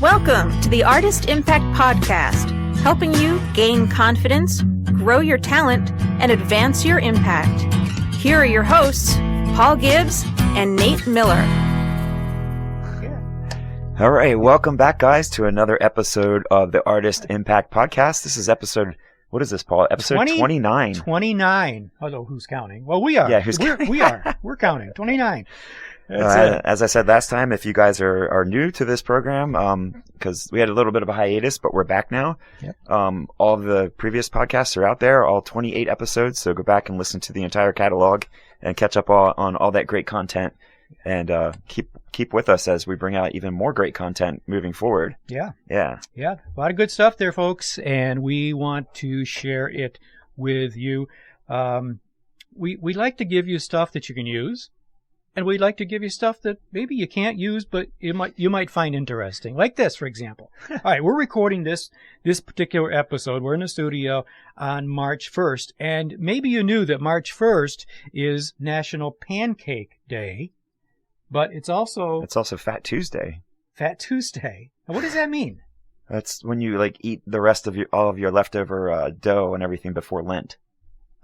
Welcome to the Artist Impact Podcast, helping you gain confidence, grow your talent, and advance your impact. Here are your hosts, Paul Gibbs and Nate Miller. All right, welcome back, guys, to another episode of the Artist Impact Podcast. This is episode, what is this, Paul? Episode 29. 29. Although, who's counting? Well, we are. Yeah, we are. We're counting. 29. As I said last time, if you guys are new to this program, because we had a little bit of a hiatus, but we're back now. Yep. All of the previous podcasts are out there, all 28 episodes, so go back and listen to the entire catalog and catch up on all that great content. And keep with us as we bring out even more great content moving forward. Yeah. A lot of good stuff there, folks, and we want to share it with you. We like to give you stuff that you can use, and we'd like to give you stuff that maybe you can't use, but you might find interesting. Like this, for example. All right, we're recording this particular episode. We're in the studio on March 1st, and maybe you knew that March 1st is National Pancake Day. But it's also Fat Tuesday. Fat Tuesday. Now, what does that mean? That's when you eat the rest of all of your leftover dough and everything before Lent.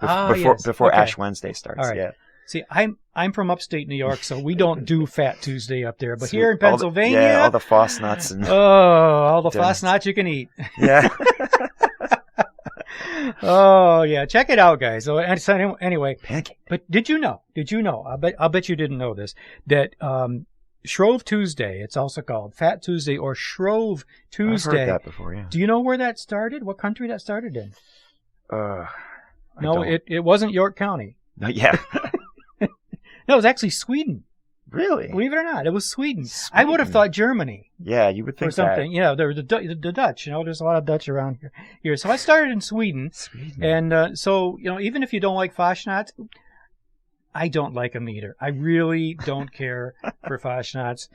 Before Ash Wednesday starts. All right. Yeah. See, I'm from upstate New York, so we don't do Fat Tuesday up there. But here in Pennsylvania, all the Foss nuts and all the Foss nuts you can eat. Yeah. Oh yeah, check it out, guys. So anyway, pancake. But did you know? I'll bet you didn't know this. That Shrove Tuesday, it's also called Fat Tuesday or Shrove Tuesday. I've heard that before. Yeah. Do you know where that started? What country that started in? No, it wasn't York County. Yeah. No, it was actually Sweden. Really? Believe it or not, it was Sweden. I would have thought Germany. Yeah, you would think or something. That. Yeah, there were the Dutch. There's a lot of Dutch around here. So I started in Sweden. And so even if you don't like Fosschnitz, I don't like them either. I really don't care for Fosschnitz.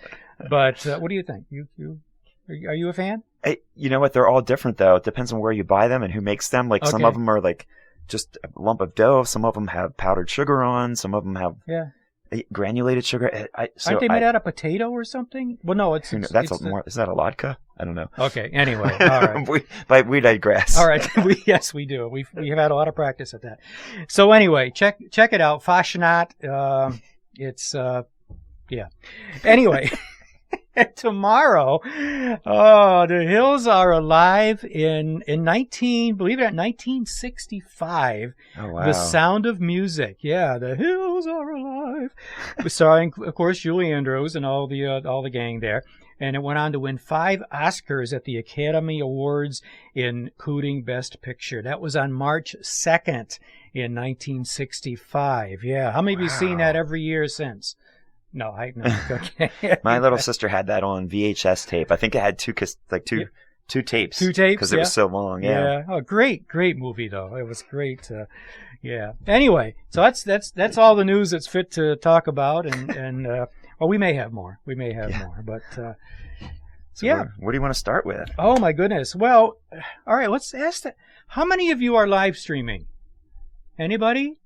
But what do you think? Are you a fan? Hey, you know what? They're all different though. It depends on where you buy them and who makes them. Some of them are just a lump of dough. Some of them have powdered sugar on. Some of them have granulated sugar. Aren't they made out of potato or something? Well, no, is that a latke? I don't know. Okay, anyway, all right. we digress. All right, yes, we do. We have had a lot of practice at that. So anyway, check it out. Fosschnitz. Anyway. Tomorrow, the Hills are alive in 1965. Oh, wow. The Sound of Music. Yeah, the Hills are alive. Starring, of course, Julie Andrews and all the gang there. And it went on to win 5 Oscars at the Academy Awards, including Best Picture. That was on March 2nd in 1965. Yeah. How many of you seen that every year since? No. Okay. My little sister had that on VHS tape. I think it had two tapes. Two tapes? Because it was so long. Yeah. Oh, great movie though. It was great. Yeah. Anyway, so that's all the news that's fit to talk about, and we may have more. But so what do you want to start with? Oh my goodness. Well, all right. Let's ask that. How many of you are live streaming? Anybody?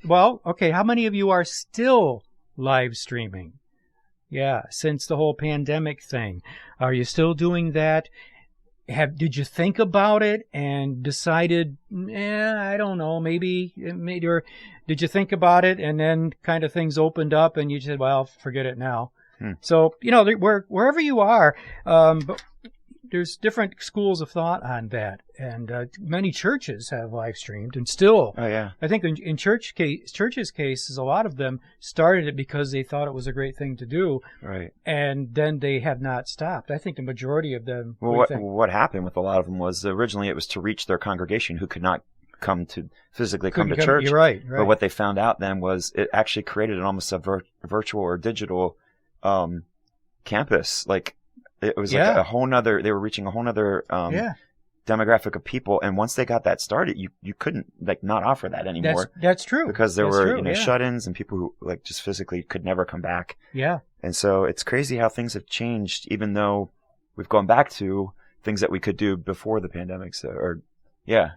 Well, okay. How many of you are still live streaming? Yeah, since the whole pandemic thing. Are you still doing that? Did you think about it and decided, I don't know, maybe, or did you think about it and then kind of things opened up and you said, well, forget it now. So, wherever you are, but there's different schools of thought on that, and many churches have live streamed, and still, I think in churches' cases, a lot of them started it because they thought it was a great thing to do, right? And then they have not stopped. I think the majority of them. Well, what happened with a lot of them was originally it was to reach their congregation who could not physically come to church. You're right. But what they found out then was it actually created almost a virtual or digital campus, It was like a whole nother, they were reaching a whole nother demographic of people. And once they got that started, you couldn't not offer that anymore. That's true. Because there were shut-ins and people who just physically could never come back. Yeah. And so it's crazy how things have changed, even though we've gone back to things that we could do before the pandemic. Yeah.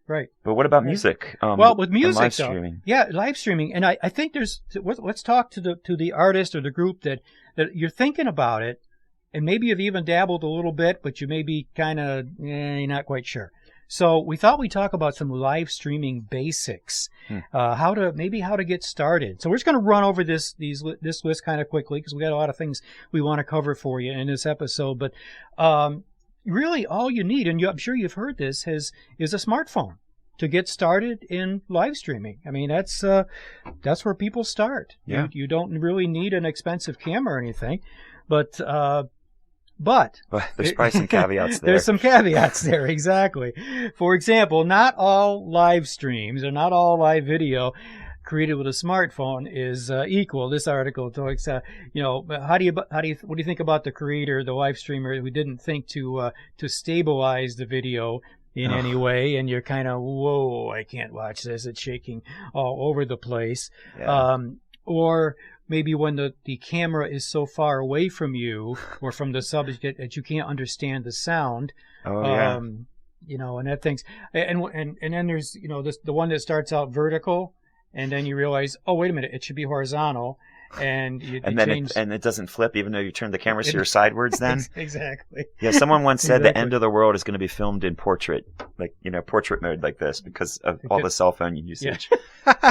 Right. But what about music? Well, with music, live streaming. Live streaming. And I think let's talk to the artist or the group that you're thinking about it. and maybe you've even dabbled a little bit, but you may be kind of you're not quite sure. So we thought we'd talk about some live streaming basics, how to get started. So we're just going to run over this list kind of quickly because we got a lot of things we want to cover for you in this episode. But really, all you need, and I'm sure you've heard this, is a smartphone to get started in live streaming. I mean, that's where people start. Yeah. You don't really need an expensive camera or anything, but there's probably some caveats there. There's some caveats there, exactly. For example, not all live streams or not all live video created with a smartphone is equal. This article talks, what do you think about the creator, the live streamer who didn't think to stabilize the video in any way, and you're kind of, whoa, I can't watch this. It's shaking all over the place. Yeah. Or maybe when the camera is so far away from you or from the subject that you can't understand the sound. Oh, yeah. And that thing's, and then there's, the one that starts out vertical, and then you realize, oh, wait a minute, it should be horizontal. And it doesn't flip even though you turn the camera so you're sidewards then. Exactly. Yeah, someone once said the end of the world is going to be filmed in portrait, portrait mode like this because of all the cell phone usage.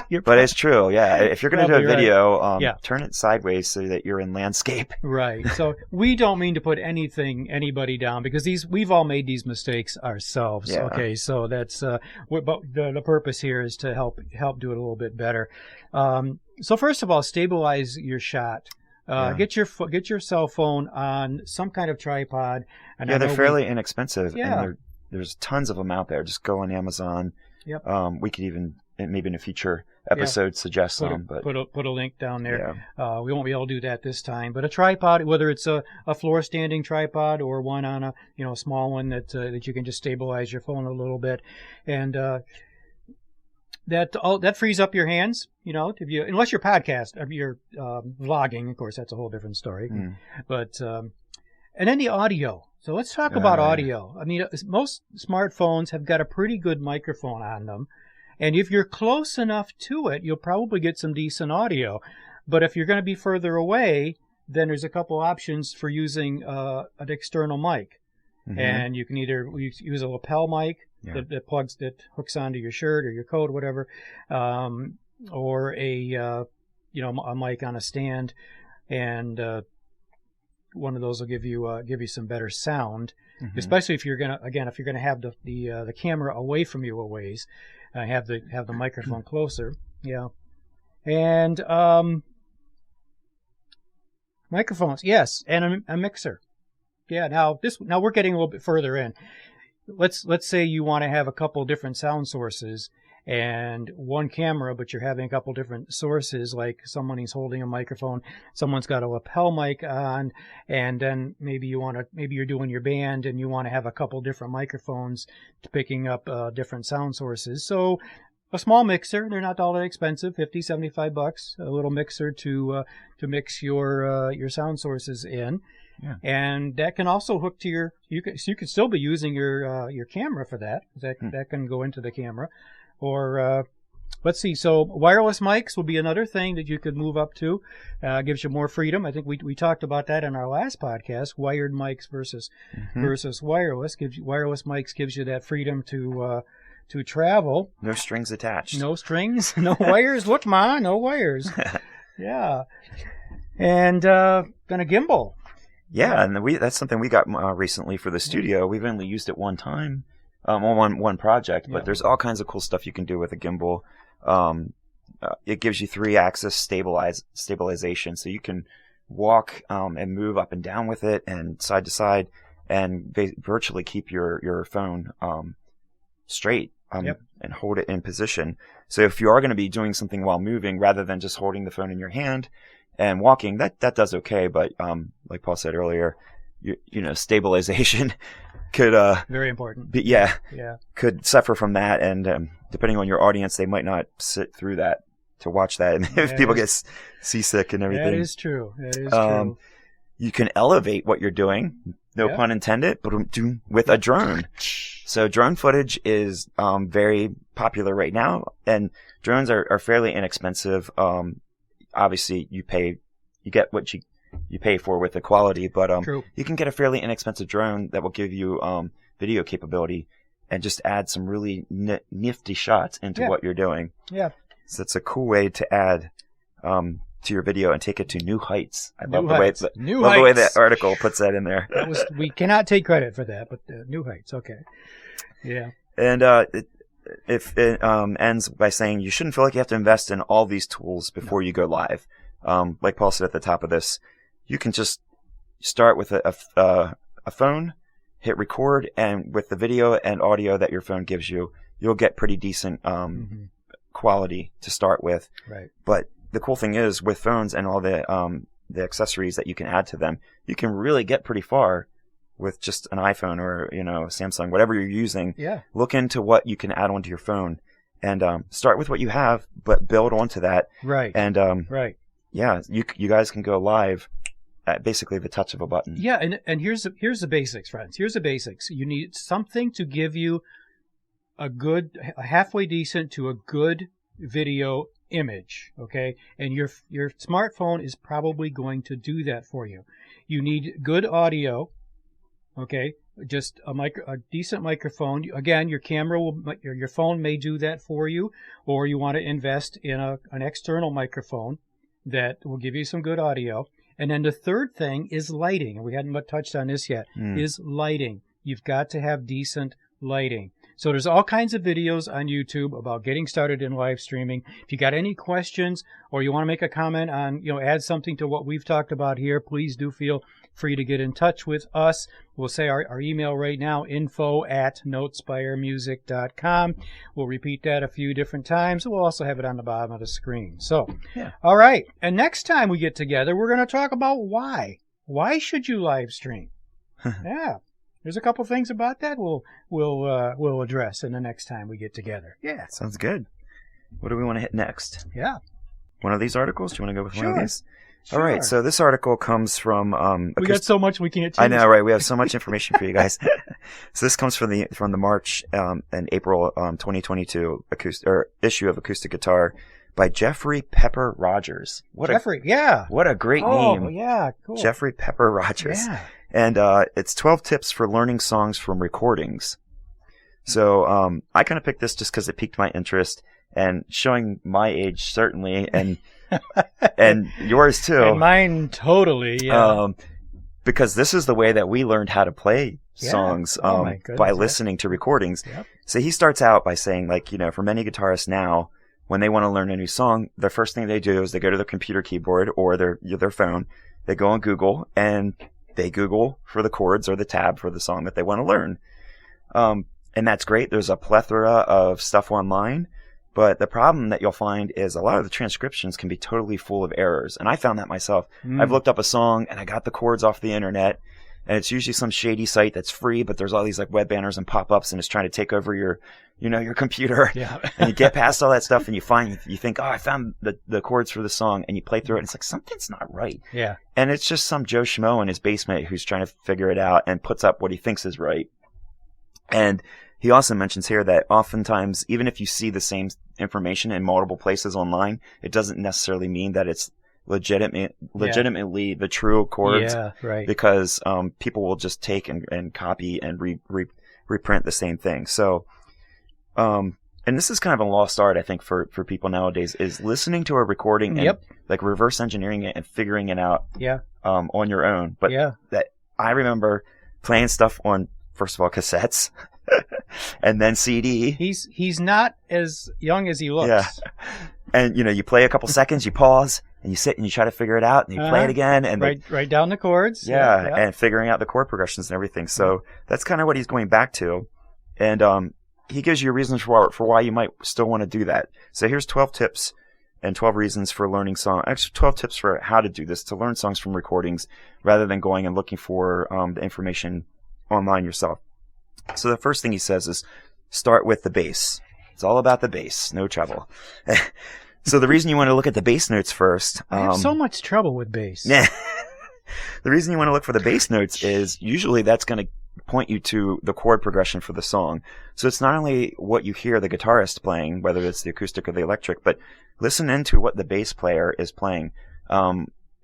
Yeah. But it's true, yeah. If you're going to do a video, turn it sideways so that you're in landscape. Right. So we don't mean to put anybody down because we've all made these mistakes ourselves. Yeah. Okay, so that's but the purpose here is to help do it a little bit better. So first of all, stabilize your shot. Get your cell phone on some kind of tripod. And they're fairly inexpensive. Yeah. And there's tons of them out there. Just go on Amazon. Yep. We could even, maybe in a future episode, suggest some. But put a link down there. Yeah. We won't be able to do that this time. But a tripod, whether it's a floor standing tripod or one on a small one that you can just stabilize your phone a little bit, and that frees up your hands, unless you're podcast, or you're vlogging, of course, that's a whole different story. But and then the audio. So let's talk about audio. I mean, most smartphones have got a pretty good microphone on them, and if you're close enough to it, you'll probably get some decent audio. But if you're going to be further away, then there's a couple options for using an external mic, and you can either use a lapel mic. Yeah. that hooks onto your shirt or your coat or whatever, or a mic on a stand, and one of those will give you some better sound, especially if you're gonna have the camera away from you a ways, have the microphone closer, and microphones, yes, and a mixer, Now we're getting a little bit further in. Let's say you want to have a couple different sound sources and one camera, but you're having a couple different sources, like someone is holding a microphone, someone's got a lapel mic on, and then maybe you're doing your band and you want to have a couple different microphones picking up different sound sources. So a small mixer, they're not all that expensive, $50, $75, a little mixer to mix your sound sources in. Yeah. And that can also hook to you could still be using your camera for that. That can go into the camera. Or let's see. So wireless mics will be another thing that you could move up to. Gives you more freedom. I think we talked about that in our last podcast. Wired mics versus wireless. Wireless mics gives you that freedom to travel. No strings attached. No strings. No wires. Look, Ma, no wires. Yeah. And then a gimbal. Yeah, and that's something we got recently for the studio. We've only used it one time on one project, but there's all kinds of cool stuff you can do with a gimbal. It gives you 3-axis stabilization, so you can walk and move up and down with it and side to side and virtually keep your phone straight and hold it in position. So if you are going to be doing something while moving, rather than just holding the phone in your hand and walking, that does okay, but like Paul said earlier, stabilization could very important. Could suffer from that, and depending on your audience, they might not sit through that to watch that, and if people get seasick and everything. That is true. True. You can elevate what you're doing, no pun intended, but with a drone. So drone footage is very popular right now, and drones are fairly inexpensive. Obviously, you get what you pay for with the quality. But True. you can get a fairly inexpensive drone that will give you video capability and just add some really nifty shots into what you're doing. Yeah. So it's a cool way to add to your video and take it to new heights. I love the way that article puts that in there. We cannot take credit for that, but new heights. Okay. Yeah. And if it ends by saying you shouldn't feel like you have to invest in all these tools before you go live. Like Paul said at the top of this, you can just start with a phone, hit record, and with the video and audio that your phone gives you, you'll get pretty decent quality to start with. Right. But the cool thing is, with phones and all the accessories that you can add to them, you can really get pretty far with just an iPhone or Samsung, whatever you're using. Yeah. Look into what you can add onto your phone, and start with what you have, but build onto that. Right. And right. Yeah, you guys can go live at basically the touch of a button. Yeah, and here's the basics, friends. Here's the basics. You need something to give you a halfway decent to a good video image, okay? And your smartphone is probably going to do that for you. You need good audio, okay? Just a decent microphone. Again, your phone may do that for you, or you want to invest in an external microphone that will give you some good audio. And then the third thing is lighting, and we hadn't touched on this yet, is lighting. You've got to have decent lighting. So there's all kinds of videos on YouTube about getting started in live streaming. If you got any questions or you want to make a comment on, add something to what we've talked about here, please do feel free to get in touch with us. We'll say our email right now, info@notespiremusic.com. We'll repeat that a few different times. We'll also have it on the bottom of the screen. So, All right. And next time we get together, we're going to talk about why. Why should you live stream? Yeah. There's a couple things about that we'll address in the next time we get together. Yeah. Sounds good. What do we want to hit next? Yeah. One of these articles? Do you want to go with one of these? Sure. All right. So this article comes from we got so much we can't choose. I know, right? We have so much information for you guys. So this comes from the March and April 2022 issue of Acoustic Guitar by Jeffrey Pepper Rogers. What a great name. Oh, yeah, cool. Jeffrey Pepper Rogers. Yeah. And it's 12 tips for learning songs from recordings. So I kind of picked this just because it piqued my interest, and showing my age certainly, and and yours too. And mine totally, yeah. Because this is the way that we learned how to play songs by listening to recordings. Yep. So he starts out by saying, for many guitarists now, when they want to learn a new song, the first thing they do is they go to their computer keyboard or their phone. They go on Google and they Google for the chords or the tab for the song that they want to learn. And that's great. There's a plethora of stuff online, but the problem that you'll find is a lot of the transcriptions can be totally full of errors. And I found that myself. I've looked up a song and I got the chords off the internet, and it's usually some shady site that's free, but there's all these web banners and pop-ups, and it's trying to take over your computer. Yeah. And you get past all that stuff and you think, I found the chords for the song, and you play through it and it's like, something's not right. Yeah. And it's just some Joe Schmo in his basement who's trying to figure it out and puts up what he thinks is right. And he also mentions here that oftentimes, even if you see the same information in multiple places online, it doesn't necessarily mean that it's legitimately the true chords. Yeah, right. Because people will just take and copy and reprint the same thing. So, and this is kind of a lost art, I think, for people nowadays, is listening to a recording and reverse engineering it and figuring it out on your own. But that I remember playing stuff on, first of all, cassettes. And then CD. He's not as young as he looks. Yeah. And you play a couple seconds, you pause, and you sit and you try to figure it out, and you play it again, and write down the chords. Yeah, and figuring out the chord progressions and everything. So that's kind of what he's going back to, and he gives you reasons for why you might still want to do that. So here's 12 tips and 12 reasons for learning songs. Actually, 12 tips for how to do this, to learn songs from recordings, rather than going and looking for the information online yourself. So the first thing he says is start with the bass. It's all about the bass, no trouble. So the reason you want to look at the bass notes first... I have so much trouble with bass. Yeah. The reason you want to look for the bass notes is usually that's going to point you to the chord progression for the song. So it's not only what you hear the guitarist playing, whether it's the acoustic or the electric, but listen into what the bass player is playing.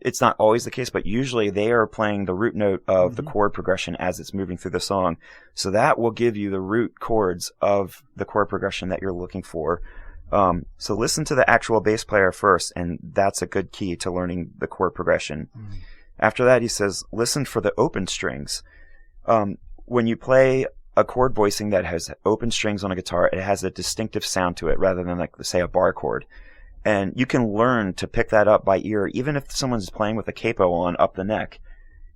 it's not always the case, but usually they are playing the root note of the chord progression as it's moving through the song. So that will give you the root chords of the chord progression that you're looking for. So listen to the actual bass player first, and that's a good key to learning the chord progression. After that, he says, listen for the open strings. When you play a chord voicing that has open strings on a guitar, it has a distinctive sound to it rather than, like, say, a bar chord. And you can learn to pick that up by ear, even if someone's playing with a capo on up the neck.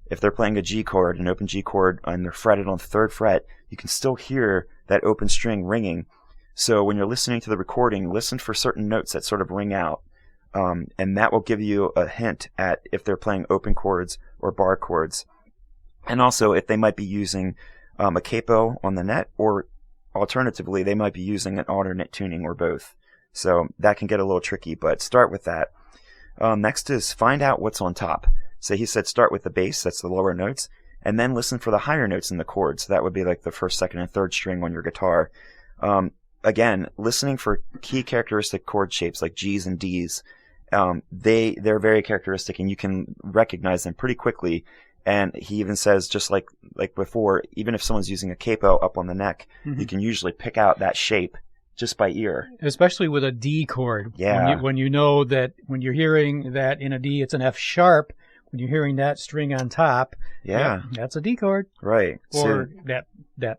If they're playing a G chord, an open G chord, and they're fretted on the 3rd fret, you can still hear that open string ringing. So when you're listening to the recording, listen for certain notes that sort of ring out. And that will give you a hint at if they're playing open chords or bar chords. And also if they might be using a capo on the net, or alternatively, they might be using an alternate tuning or both. So that can get a little tricky, but start with that. Next is find out what's on top. So he said start with the bass, that's the lower notes, and then listen for the higher notes in the chords. So that would be like the 1st, 2nd, and 3rd string on your guitar. Again, listening for key characteristic chord shapes like G's and D's. They're very characteristic, and you can recognize them pretty quickly. And he even says, just like before, even if someone's using a capo up on the neck, you can usually pick out that shape just by ear. Especially with a D chord. Yeah. When you know that when you're hearing that in a D, it's an F sharp. When you're hearing that string on top, that's a D chord. Right. Or that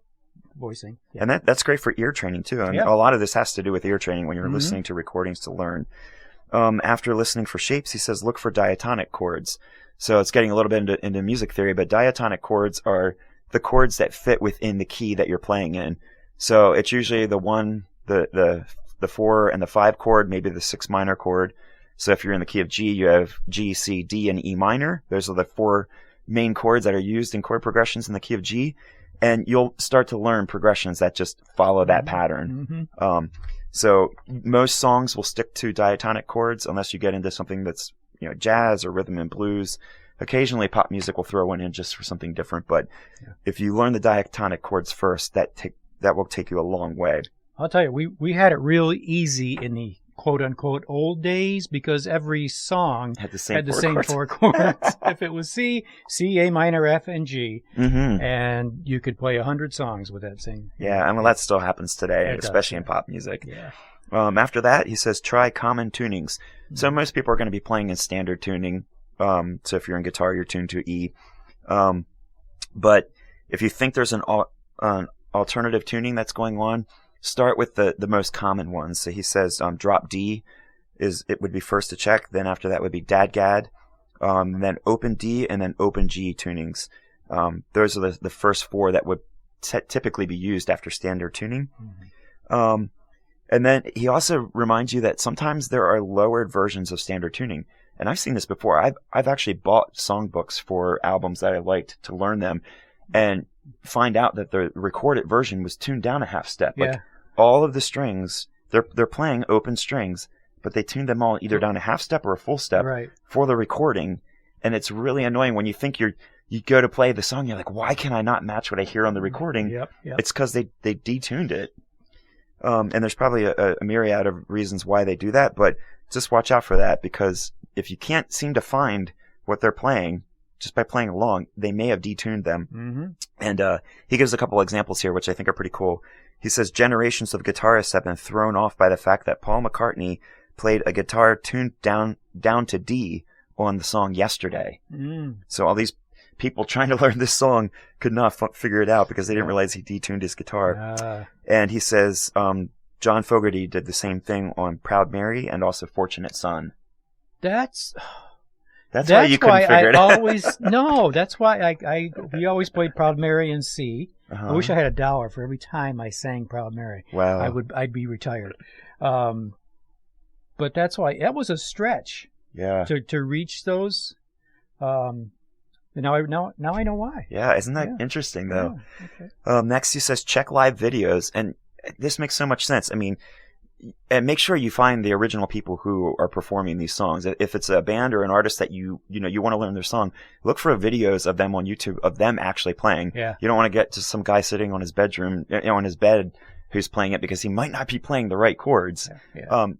voicing. Yeah. And that's great for ear training too. I mean, a lot of this has to do with ear training when you're listening to recordings to learn. After listening for shapes, he says look for diatonic chords. So it's getting a little bit into music theory, but diatonic chords are the chords that fit within the key that you're playing in. So it's usually the 1, the 4 and the 5 chord, maybe the 6 minor chord. So if you're in the key of G, you have G, C, D, and E minor. Those are the 4 main chords that are used in chord progressions in the key of G. And you'll start to learn progressions that just follow that pattern. So most songs will stick to diatonic chords unless you get into something that's, jazz or rhythm and blues. Occasionally pop music will throw one in just for something different. But if you learn the diatonic chords first, that will take you a long way. I'll tell you, we had it real easy in the quote-unquote old days because every song had the same 4 chords. If it was C, A minor, F, and G, and you could play 100 songs with that same. Yeah, I mean, that still happens today, especially in pop music. Yeah. After that, he says try common tunings. So most people are going to be playing in standard tuning. So if you're in guitar, you're tuned to E. But if you think there's an alternative tuning that's going on, start with the most common ones. So he says drop D would be first to check. Then after that would be dadgad, then open D, and then open G tunings. Those are the first 4 that would typically be used after standard tuning. And then he also reminds you that sometimes there are lowered versions of standard tuning. And I've seen this before. I've actually bought songbooks for albums that I liked to learn them, and find out that the recorded version was tuned down a half step. Yeah. Like all of the strings, they're playing open strings, but they tuned them all either down a half step or a full step for the recording. And it's really annoying when you think you go to play the song, you're like, why can I not match what I hear on the recording? It's because they detuned it. And there's probably a myriad of reasons why they do that, but just watch out for that, because if you can't seem to find what they're playing just by playing along, they may have detuned them. And he gives a couple examples here, which I think are pretty cool. He says generations of guitarists have been thrown off by the fact that Paul McCartney played a guitar tuned down to D on the song Yesterday. So all these people trying to learn this song could not figure it out because they didn't realize he detuned his guitar. And he says John Fogerty did the same thing on Proud Mary and also Fortunate Son. That's why you couldn't figure it out. That's why we always played Proud Mary in C. I wish I had $1 for every time I sang Proud Mary. Wow. I'd be retired. But that's why that was a stretch. Yeah. To reach those. Now I know why. Yeah, isn't that interesting though? Yeah, okay. Next he says check live videos, and this makes so much sense. I mean, and make sure you find the original people who are performing these songs. If it's a band or an artist that you want to learn their song, look for videos of them on YouTube of them actually playing. Yeah. You don't want to get to some guy sitting on his bedroom, on his bed, who's playing it because he might not be playing the right chords.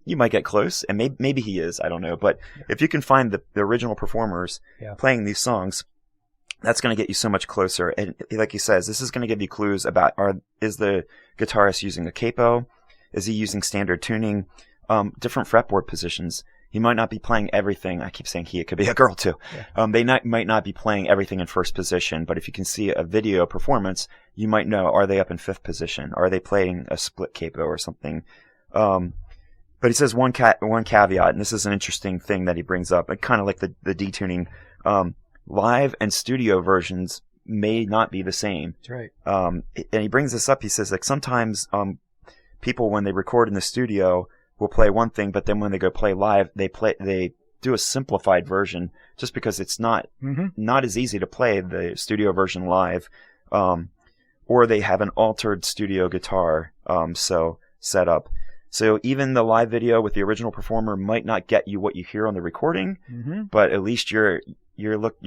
You might get close, and maybe he is. I don't know. But if you can find the original performers playing these songs, that's going to get you so much closer. And like he says, this is going to give you clues about is the guitarist using a capo? Is he using standard tuning? Different fretboard positions. He might not be playing everything. I keep saying he. It could be a girl too. They might not be playing everything in first position, but if you can see a video performance, you might know, are they up in fifth position? Are they playing a split capo or something? But he says one caveat, and this is an interesting thing that he brings up, kind of like the detuning. Live and studio versions may not be the same. That's right. And he brings this up. He says, like, sometimes people, when they record in the studio, will play one thing, but then when they go play live, they do a simplified version just because it's not as easy to play the studio version live, or they have an altered studio guitar set up. So even the live video with the original performer might not get you what you hear on the recording, but at least you're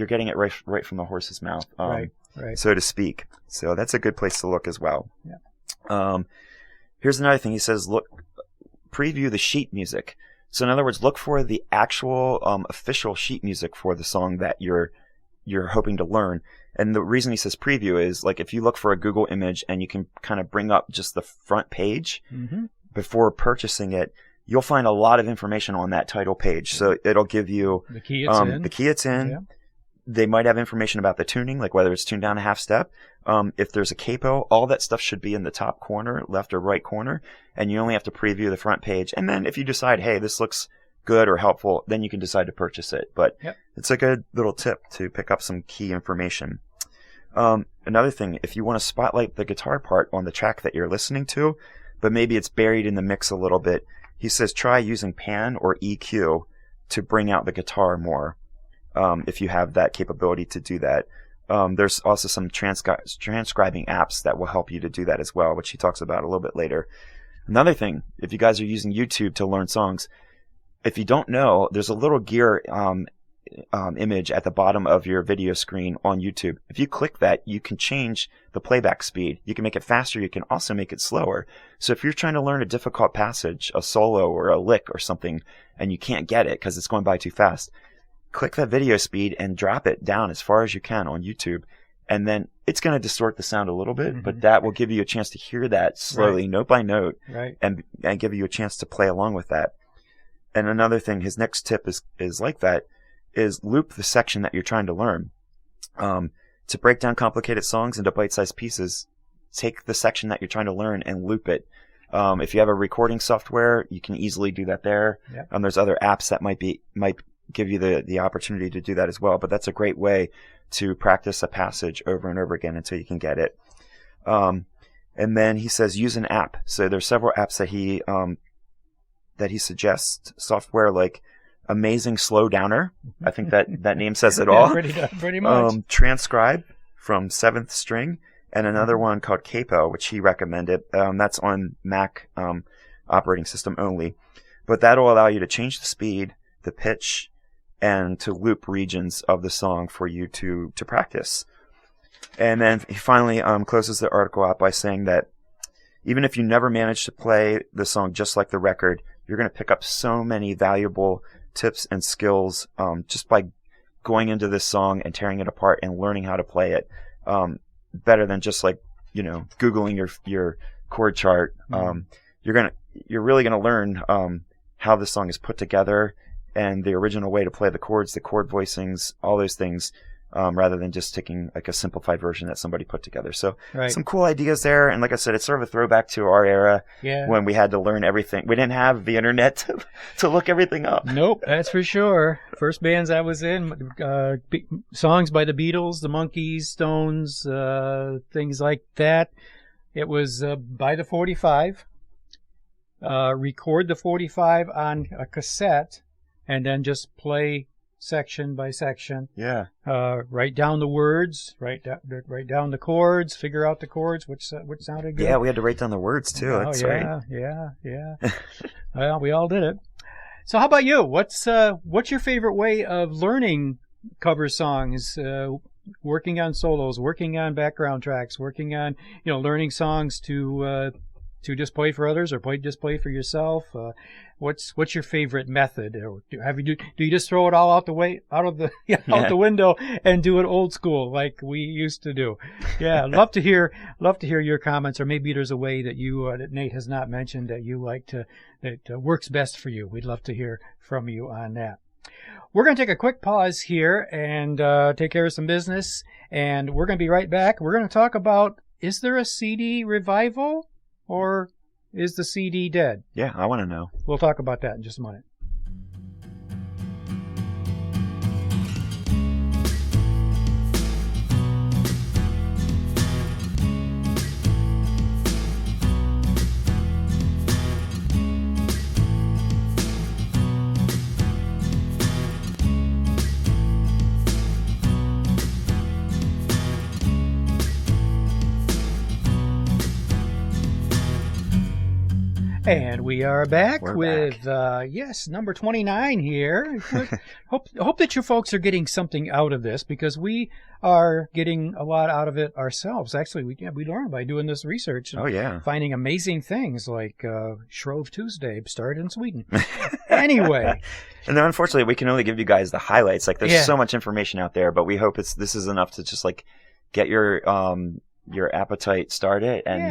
getting it right from the horse's mouth, right. so to speak. So that's a good place to look as well. Here's another thing. He says, preview the sheet music. So in other words, look for the actual official sheet music for the song that you're hoping to learn. And the reason he says preview is, like, if you look for a Google image and you can kind of bring up just the front page before purchasing it, you'll find a lot of information on that title page. So it'll give you the key it's in. Yeah. They might have information about the tuning, like whether it's tuned down a half step. If there's a capo, all that stuff should be in the top corner, left or right corner, and you only have to preview the front page. And then if you decide, hey, this looks good or helpful, then you can decide to purchase it. But it's a good little tip to pick up some key information. Another thing, if you want to spotlight the guitar part on the track that you're listening to, but maybe it's buried in the mix a little bit, he says try using pan or EQ to bring out the guitar more. If you have that capability to do that. There's also some transcribing apps that will help you to do that as well, which he talks about a little bit later. Another thing, if you guys are using YouTube to learn songs, if you don't know, there's a little gear image at the bottom of your video screen on YouTube. If you click that, you can change the playback speed. You can make it faster. You can also make it slower. So if you're trying to learn a difficult passage, a solo or a lick or something, and you can't get it because it's going by too fast, click that video speed and drop it down as far as you can on YouTube. And then it's going to distort the sound a little bit, but that will give you a chance to hear that slowly, note by note, and give you a chance to play along with that. And another thing, his next tip is like that, is loop the section that you're trying to learn. To break down complicated songs into bite-sized pieces, take the section that you're trying to learn and loop it. If you have a recording software, you can easily do that there. There's other apps that might give you the opportunity to do that as well, but that's a great way to practice a passage over and over again until you can get it. And then he says use an app. So there's several apps that he suggests, software like Amazing Slow Downer. I think that name says it all. Pretty much. Transcribe from 7th String, and another one called Capo, which he recommended. That's on Mac operating system only, but that'll allow you to change the speed, the pitch, and to loop regions of the song for you to practice. And then he finally closes the article out by saying that even if you never manage to play the song just like the record, you're going to pick up so many valuable tips and skills just by going into this song and tearing it apart and learning how to play it, better than just like, Googling your chord chart. You're really going to learn how the song is put together and the original way to play the chords, the chord voicings, all those things, rather than just taking like a simplified version that somebody put together. So some cool ideas there. And like I said, it's sort of a throwback to our era when we had to learn everything. We didn't have the internet to look everything up. Nope, that's for sure. First bands I was in, songs by the Beatles, the Monkees, Stones, things like that. It was by the 45. Record the 45 on a cassette and then just play section by section. Write down the words, write down the chords, figure out the chords, which sounded good. Yeah, we had to write down the words too. That's right. Yeah. Well, we all did it. So how about you? What's your favorite way of learning cover songs? Working on solos, working on background tracks, working on learning songs to to just play for others, or just play for yourself? What's your favorite method? Or do you just throw it all out the window and do it old school like we used to do? Yeah, love to hear your comments, or maybe there's a way that you that Nate has not mentioned that you like that works best for you. We'd love to hear from you on that. We're going to take a quick pause here and take care of some business, and we're going to be right back. We're going to talk about, is there a CD revival, or is the CD dead? Yeah, I want to know. We'll talk about that in just a minute. And we are back with number 29 here. Hope that you folks are getting something out of this, because we are getting a lot out of it ourselves. Actually, we learned by doing this research. Oh, yeah. Finding amazing things like Shrove Tuesday started in Sweden. Anyway. And then unfortunately, we can only give you guys the highlights. Like, there's so much information out there, but we hope this is enough to just like get your appetite started, and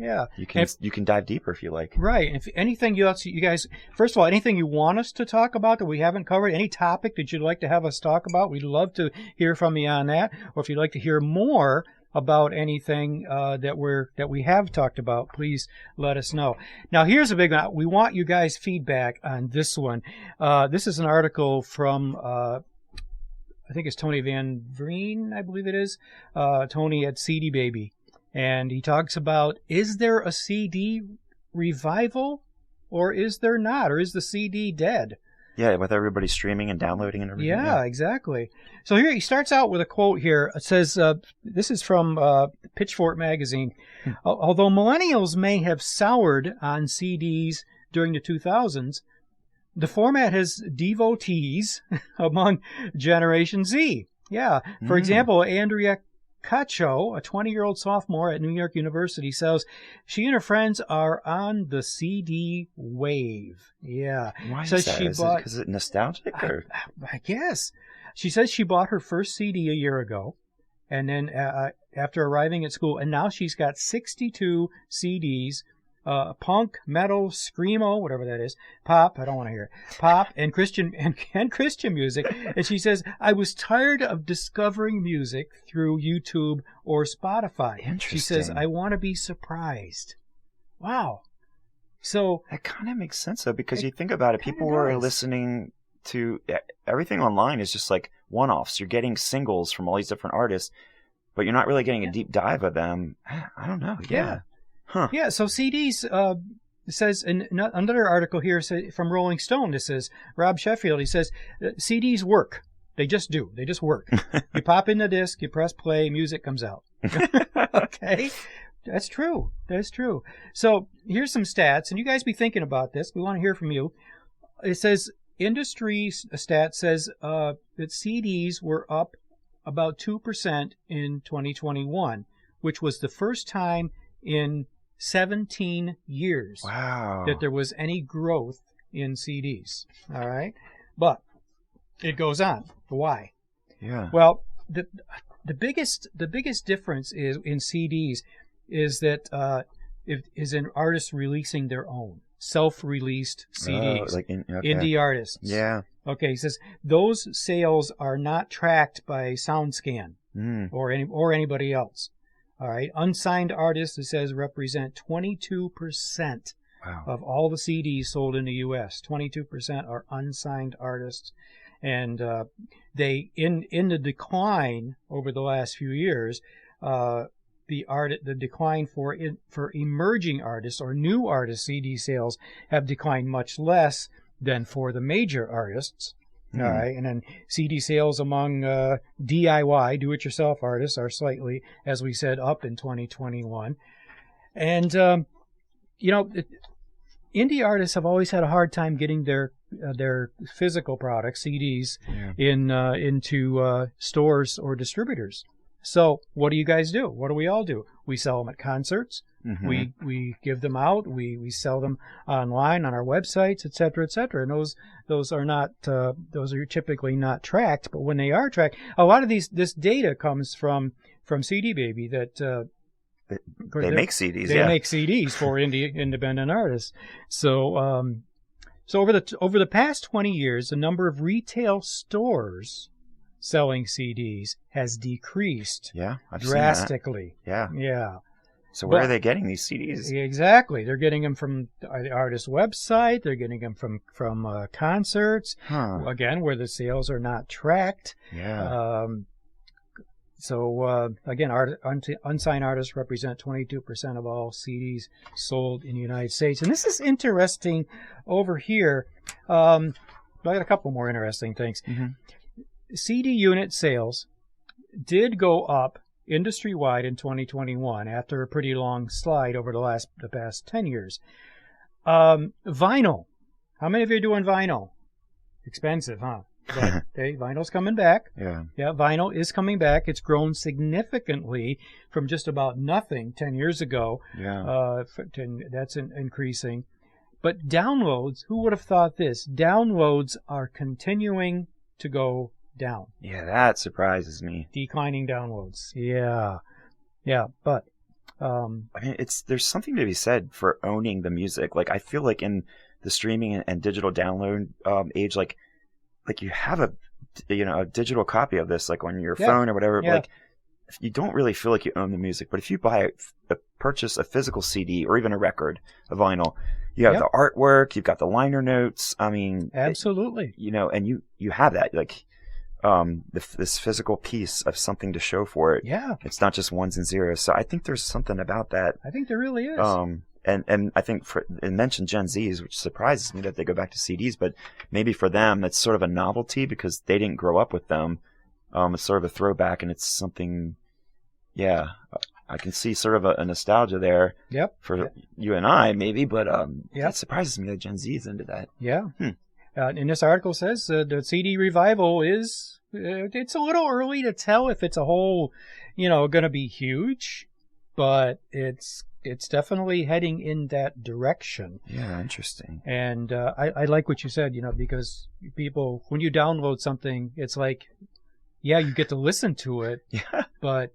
yeah. You can dive deeper if you like. Right. If anything you guys, first of all, anything you want us to talk about that we haven't covered, any topic that you'd like to have us talk about, we'd love to hear from you on that. Or if you'd like to hear more about anything that we have talked about, please let us know. Now, here's a big one. We want you guys' feedback on this one. This is an article from I think it's Tony Van Vreen, I believe it is. Tony at CD Baby. And he talks about, is there a CD revival, or is there not? Or is the CD dead? Yeah, with everybody streaming and downloading and everything. Yeah, exactly. So here he starts out with a quote here. It says, this is from Pitchfork magazine. Although millennials may have soured on CDs during the 2000s, the format has devotees among Generation Z. Yeah. For example, Andrea Cacho, a 20-year-old sophomore at New York University, says she and her friends are on the CD wave. Yeah. Why is that? Is it nostalgic? I guess. She says she bought her first CD a year ago, and then after arriving at school, and now she's got 62 CDs, punk, metal, screamo, whatever that is, pop, I don't want to hear it, pop, and Christian music. And she says, I was tired of discovering music through YouTube or Spotify. Interesting. She says, I want to be surprised. Wow. So that kind of makes sense, though, because you think about it, people were listening to everything online is just like one-offs. You're getting singles from all these different artists, but you're not really getting a deep dive of them. I don't know. Yeah. Huh. Yeah, so CDs, it says, in another article here from Rolling Stone, it says, Rob Sheffield, he says, CDs work. They just do. They just work. You pop in the disc, you press play, music comes out. Okay? That's true. That's true. So here's some stats, and you guys be thinking about this. We want to hear from you. It says, industry stat says that CDs were up about 2% in 2021, which was the first time in 17 years that there was any growth in CDs. All right? But it goes on. Why? Yeah. Well, the biggest difference is in CDs is that is in artists releasing their own self-released CDs. Indie artists. Yeah. Okay, he says those sales are not tracked by SoundScan or anybody else. All right, unsigned artists, it says, represent 22% of all the CDs sold in the U.S. 22% are unsigned artists, and they in the decline over the last few years, the decline for emerging artists or new artist CD sales have declined much less than for the major artists. All right, and then CD sales among DIY, do-it-yourself artists are slightly, as we said, up in 2021. And, indie artists have always had a hard time getting their physical products, CDs, into stores or distributors. So what do you guys do? What do we all do? We sell them at concerts. Mhm. We give them out. We sell them online on our websites, et cetera, et cetera. And those are not those are typically not tracked. But when they are tracked, a lot of this data comes from CD Baby that They make CDs. they make CDs for independent artists. So so over the past 20 years, the number of retail stores selling CDs has decreased Yeah, I've drastically. seen that. Yeah. Yeah. So where But- are they getting these CDs? Exactly. They're getting them from the artist's website. They're getting them from concerts. Huh. Again, where the sales are not tracked. Yeah. So again, unsigned artists represent 22% of all CDs sold in the United States. And this is interesting over here. I got a couple more interesting things. Mhm. CD unit sales did go up industry-wide in 2021 after a pretty long slide over the past 10 years. Vinyl. How many of you are doing vinyl? Expensive, huh? But, hey, vinyl's coming back. Yeah. Yeah, vinyl is coming back. It's grown significantly from just about nothing 10 years ago. Yeah. That's increasing. But downloads, who would have thought this? Downloads are continuing to go down. Yeah, that surprises me. Declining downloads. Yeah. Yeah, but I mean, there's something to be said for owning the music. Like, I feel like in the streaming and digital download age, like you have a digital copy of this, like on your phone or whatever. Yeah. Like, you don't really feel like you own the music. But if you purchase a physical CD or even a record, a vinyl, you have the artwork, you've got the liner notes. I mean, absolutely. and you have that, like, this physical piece of something to show for it. Yeah. It's not just ones and zeros. So I think there's something about that. I think there really is. And I think it mentioned Gen Zs, which surprises me that they go back to CDs, but maybe for them that's sort of a novelty because they didn't grow up with them. It's sort of a throwback, and it's something. Yeah, I can see sort of a nostalgia there. Yep. For you and I, maybe, but Yep. it surprises me that Gen Z is into that. Yeah. And this article says the CD revival is. It's a little early to tell if it's a whole, going to be huge, but it's definitely heading in that direction. Yeah, interesting. And I like what you said, because people, when you download something, it's like, yeah, you get to listen to it, Yeah. but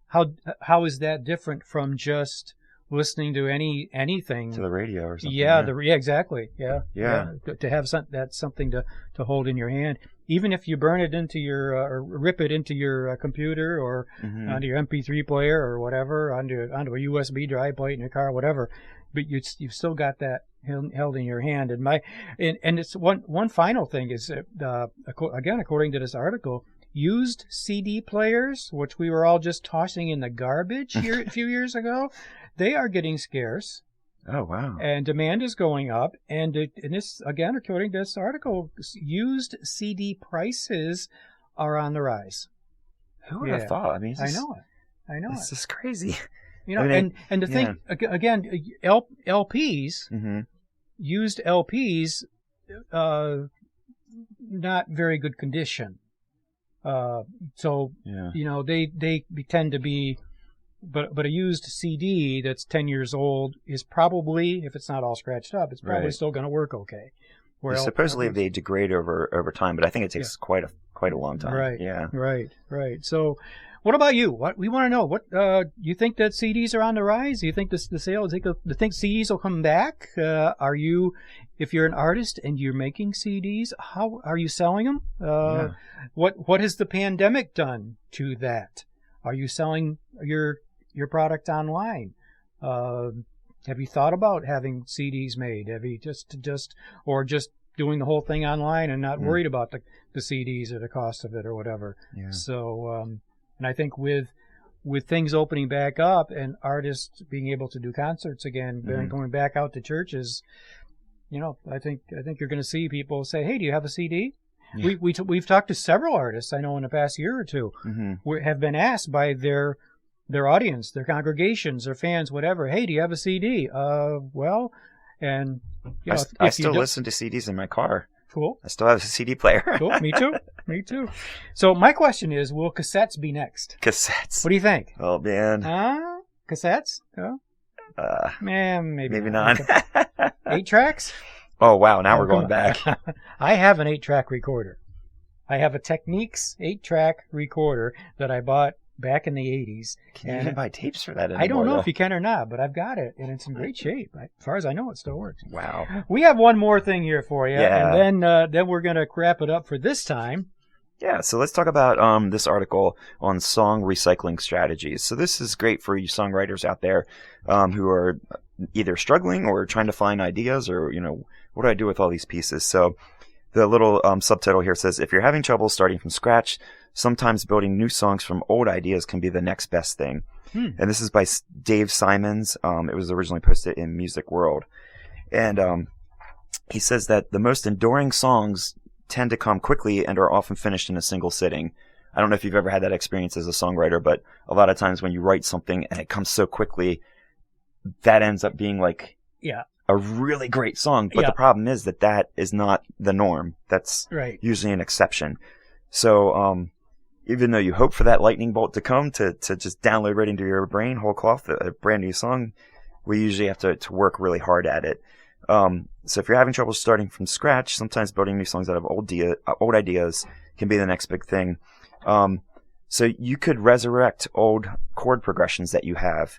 how is that different from just listening to anything To the radio or something. Yeah, exactly. Yeah. Yeah. To have that's something to hold in your hand, even if you burn it into your or rip it into your computer or onto your MP3 player or whatever, onto a USB drive, plate in your car, whatever. But you've still got that held in your hand. And it's one final thing is again, according to this article, used CD players, which we were all just tossing in the garbage a few years ago, they are getting scarce. Oh, wow. And demand is going up. And this, again, according to this article, used CD prices are on the rise. Who would have thought? I mean, I know it. This is crazy. I mean, and to think, again, LPs, used LPs, not very good condition. So, they tend to be, but a used CD that's 10 years old is probably, if it's not all scratched up, it's probably still going to work okay. Supposedly they degrade over time, but I think it takes quite a long time. Right. Yeah. Right. So, what about you? What we want to know? What you think that CDs are on the rise? Do you think the sales? Do you think CDs will come back? Are you, if you're an artist and you're making CDs, how are you selling them? What has the pandemic done to that? Are you selling your product online? Have you thought about having CDs made? Have you just doing the whole thing online and not worried about the CDs or the cost of it or whatever? Yeah. So, and I think with things opening back up and artists being able to do concerts again, going back out to churches, I think you're going to see people say, "Hey, do you have a CD?" Yeah. We've talked to several artists I know in the past year or two who have been asked by their audience, their congregations, their fans, whatever, "Hey, do you have a CD?" Well, and I still listen to CDs in my car. Cool. I still have a CD player. Cool. Me too. Me too. So my question is, will cassettes be next? Cassettes. What do you think? Oh, man. Cassettes? No? Man, maybe not. 8 tracks? Oh, wow. Now we're going back. I have an 8-track recorder. I have a Technics 8-track recorder that I bought back in the 80s. Can you even buy tapes for that anymore? I don't know if you can or not, but I've got it, and it's in great shape. As far as I know, it still works. Wow. We have one more thing here for you, Yeah. and then we're going to wrap it up for this time. Yeah, so let's talk about this article on song recycling strategies. So this is great for you songwriters out there who are either struggling or trying to find ideas or, what do I do with all these pieces? So the little subtitle here says, if you're having trouble starting from scratch, sometimes building new songs from old ideas can be the next best thing. And this is by Dave Simons. It was originally posted in Music World. And he says that the most enduring songs tend to come quickly and are often finished in a single sitting. I don't know if you've ever had that experience as a songwriter, but a lot of times when you write something and it comes so quickly, that ends up being like a really great song. But the problem is that is not the norm. That's usually an exception. So even though you hope for that lightning bolt to come to just download right into your brain, whole cloth, a brand new song, we usually have to work really hard at it. So if you're having trouble starting from scratch, sometimes building new songs out of old ideas can be the next big thing. So you could resurrect old chord progressions that you have,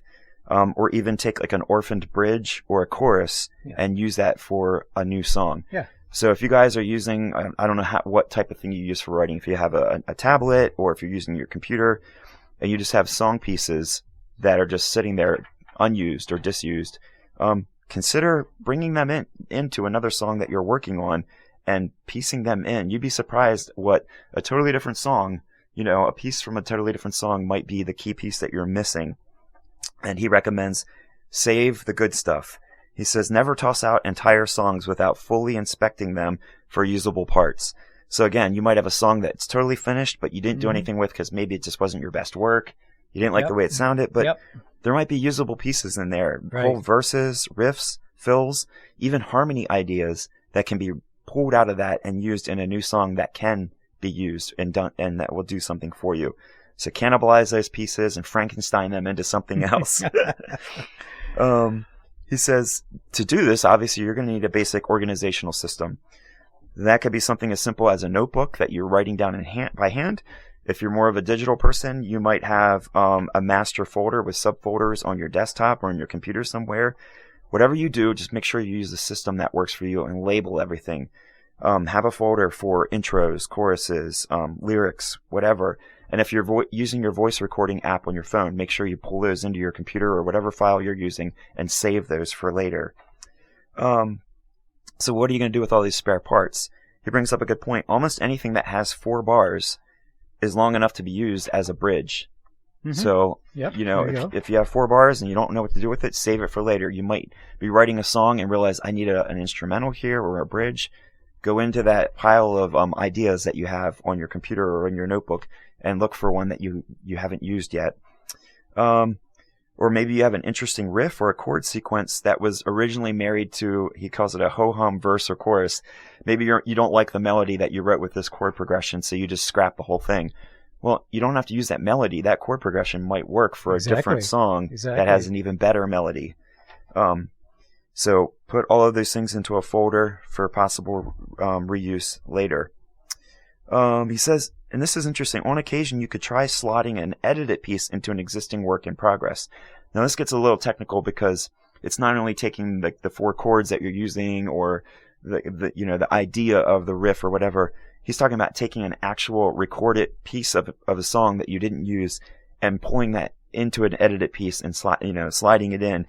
or even take like an orphaned bridge or a chorus and use that for a new song. Yeah. So if you guys are using, I don't know what type of thing you use for writing, if you have a tablet or if you're using your computer and you just have song pieces that are just sitting there unused or disused, consider bringing them into another song that you're working on and piecing them in. You'd be surprised what a totally different song, a piece from a totally different song might be the key piece that you're missing. And he recommends save the good stuff. He says never toss out entire songs without fully inspecting them for usable parts. So again, you might have a song that's totally finished, but you didn't do anything with because maybe it just wasn't your best work. You didn't like the way it sounded, but there might be usable pieces in there, whole verses, riffs, fills, even harmony ideas that can be pulled out of that and used in a new song that can be used and done, and that will do something for you. So cannibalize those pieces and Frankenstein them into something else. He says to do this, obviously you're going to need a basic organizational system. That could be something as simple as a notebook that you're writing down by hand. If you're more of a digital person, you might have a master folder with subfolders on your desktop or on your computer somewhere. Whatever you do, just make sure you use the system that works for you and label everything. Have a folder for intros, choruses, lyrics, whatever. And if you're using your voice recording app on your phone, make sure you pull those into your computer or whatever file you're using and save those for later. So what are you going to do with all these spare parts? He brings up a good point. Almost anything that has 4 bars is long enough to be used as a bridge. So, if you have 4 bars and you don't know what to do with it, save it for later. You might be writing a song and realize I need an instrumental here or a bridge. Go into that pile of ideas that you have on your computer or in your notebook and look for one that you haven't used yet. Or maybe you have an interesting riff or a chord sequence that was originally married to, he calls it a ho-hum verse or chorus. Maybe you don't like the melody that you wrote with this chord progression, so you just scrap the whole thing. Well, you don't have to use that melody. That chord progression might work for a different song that has an even better melody. So put all of those things into a folder for possible reuse later. He says, and this is interesting, on occasion you could try slotting an edited piece into an existing work in progress. Now this gets a little technical because it's not only taking the 4 chords that you're using or the idea of the riff or whatever. He's talking about taking an actual recorded piece of a song that you didn't use and pulling that into an edited piece and sliding it in.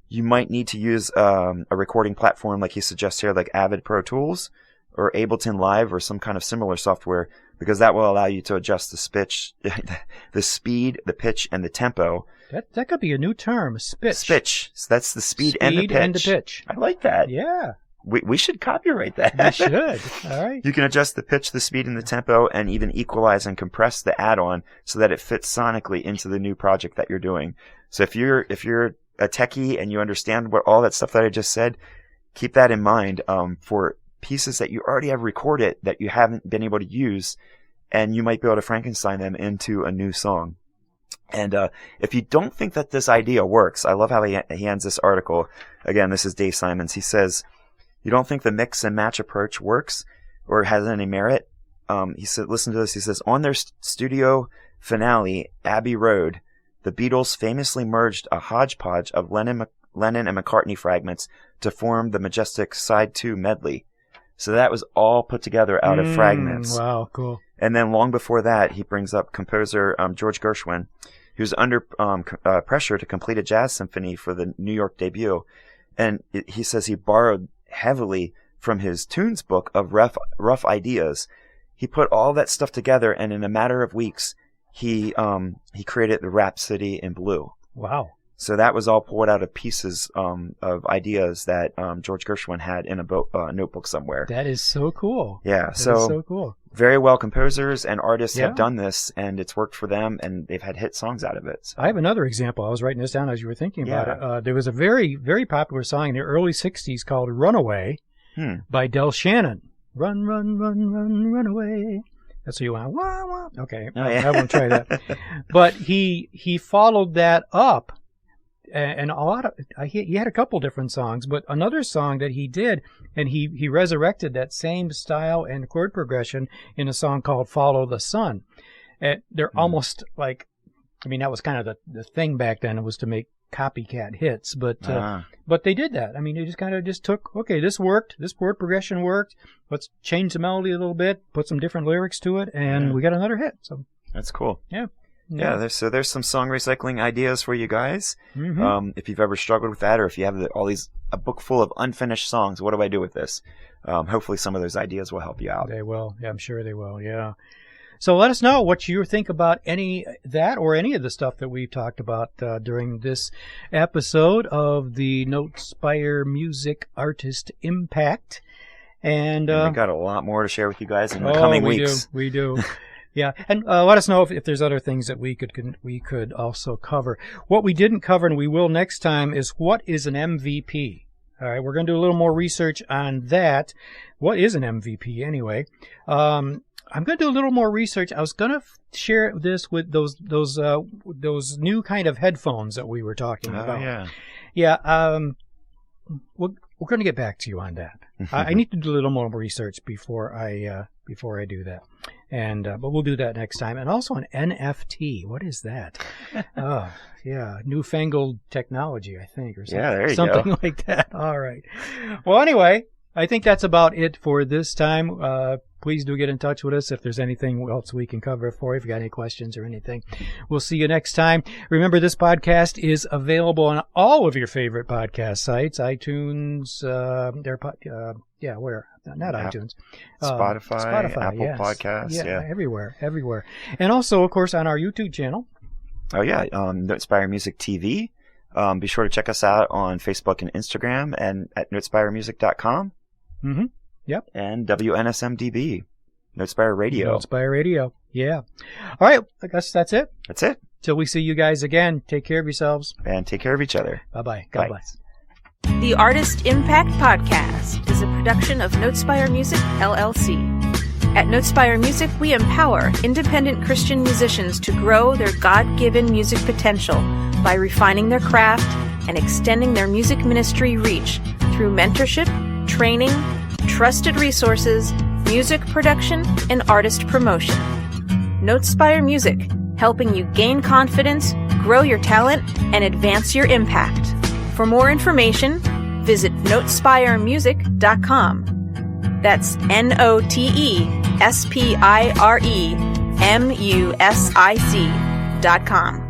You might need to use a recording platform like he suggests here, like Avid Pro Tools or Ableton Live or some kind of similar software, because that will allow you to adjust the speed, the pitch, and the tempo. That could be a new term, spitch. Spitch. So that's the speed and the pitch. I like that. Yeah. We should copyright that. We should. All right. You can adjust the pitch, the speed, and the tempo, and even equalize and compress the add-on so that it fits sonically into the new project that you're doing. So if you're a techie and you understand what all that stuff that I just said, keep that in mind for pieces that you already have recorded that you haven't been able to use. and you might be able to Frankenstein them into a new song. And if you don't think that this idea works, I love how he ends this article. Again, this is Dave Simons. He says, you don't think the mix and match approach works or has any merit? He said, listen to this. He says, on their studio finale, Abbey Road, the Beatles famously merged a hodgepodge of Lennon and McCartney fragments to form the majestic Side 2 medley. So that was all put together out of fragments. Wow, cool. And then long before that, he brings up composer George Gershwin, who's under pressure to complete a jazz symphony for the New York debut. And he says he borrowed heavily from his tunes book of rough ideas. He put all that stuff together, and in a matter of weeks, he created the Rhapsody in Blue. Wow. So that was all pulled out of pieces of ideas that George Gershwin had in a notebook somewhere. That is so cool. Yeah, that is so cool. Very well composers and artists have done this, and it's worked for them, and they've had hit songs out of it. So. I have another example. I was writing this down as you were thinking about it. There was a very, very popular song in the early 60s called Runaway by Del Shannon. Run, run, run, run, run away. That's what you want. Wah, wah. Okay, I won't try that. But he followed that up. And a lot of he had a couple different songs, but another song that he did, and he resurrected that same style and chord progression in a song called "Follow the Sun." And they're almost like, I mean, that was kind of the thing back then. It was to make copycat hits, but they did that. I mean, they just took, okay, this worked, this chord progression worked. Let's change the melody a little bit, put some different lyrics to it, and we got another hit. So that's cool. Yeah. Yeah, there's some song recycling ideas for you guys. If you've ever struggled with that, or if you have a book full of unfinished songs, what do I do with this? Hopefully some of those ideas will help you out. They will. Yeah, I'm sure they will. Yeah. So let us know what you think about any of the stuff that we've talked about during this episode of the Notespire Music Artist Impact. And we got a lot more to share with you guys in the coming weeks. We do. Yeah, and let us know if there's other things that we could also cover. What we didn't cover, and we will next time, is what is an MVP. All right, we're going to do a little more research on that. What is an MVP anyway? I'm going to do a little more research. I was going to share this with those new kind of headphones that we were talking about. Yeah. We're going to get back to you on that. I need to do a little more research before I do that. And but we'll do that next time. And also an NFT. What is that? Oh, yeah, newfangled technology, I think, or something. Yeah, there you something go. Like that. All right. Well, anyway, I think that's about it for this time. Please do get in touch with us if there's anything else we can cover for you, if you got any questions or anything. We'll see you next time. Remember, this podcast is available on all of your favorite podcast sites, iTunes, where? Not iTunes. Spotify, Apple yes. Podcasts. Yeah, everywhere. And also, of course, on our YouTube channel. Oh, yeah, Notespire Music TV. Be sure to check us out on Facebook and Instagram and at notespiremusic.com. Mm-hmm. Yep. And WNSMDB, Notespire Radio. Notespire Radio, yeah. All right, I guess that's it. That's it. Till we see you guys again, take care of yourselves. And take care of each other. Bye-bye. God bless. The Artist Impact Podcast is a production of Notespire Music, LLC. At Notespire Music, we empower independent Christian musicians to grow their God-given music potential by refining their craft and extending their music ministry reach through mentorship, training, trusted resources, music production, and artist promotion. Notespire Music, helping you gain confidence, grow your talent, and advance your impact. For more information, visit notespiremusic.com. That's NOTESPIREMUSIC.com.